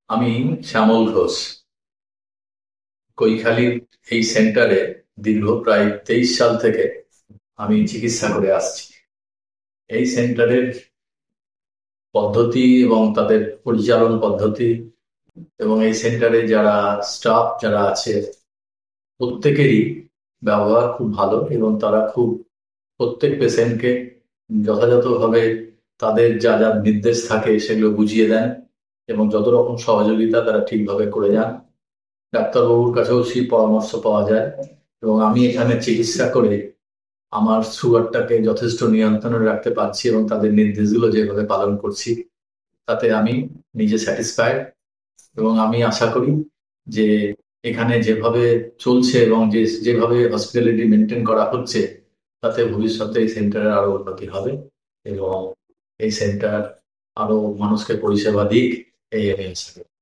আমি শ্যামল ঘোষ কৈখালীর এই সেন্টারে দীর্ঘ প্রায় 23 সাল থেকে আমি চিকিৎসা করে আসছি। এই সেন্টারের পদ্ধতি এবং তাদের পরিচালন পদ্ধতি এবং এই সেন্টারে যারা স্টাফ যারা আছে প্রত্যেকেরই ব্যবহার খুব ভালো এবং তারা খুব প্রত্যেক পেশেন্টকে যথাযথভাবে তাদের যা যা নির্দেশ থাকে সেগুলো বুঝিয়ে দেন এবং যত রকম সহযোগিতা তারা ঠিকভাবে করে যান। ডাক্তারবাবুর কাছেও সেই পরামর্শ পাওয়া যায় এবং আমি এখানে চিকিৎসা করে আমার সুগারটাকে যথেষ্ট নিয়ন্ত্রণে রাখতে পারছি এবং তাদের নির্দেশগুলো যেভাবে পালন করছি তাতে আমি নিজে স্যাটিসফাইড এবং আমি আশা করি যে এখানে যেভাবে চলছে এবং যেভাবে হসপিটালিটি মেনটেন করা হচ্ছে তাতে ভবিষ্যতে এই সেন্টারের আরো উন্নতি হবে এবং এই সেন্টার আরো মানুষকে পরিষেবা দিক এই আমি আশা করি।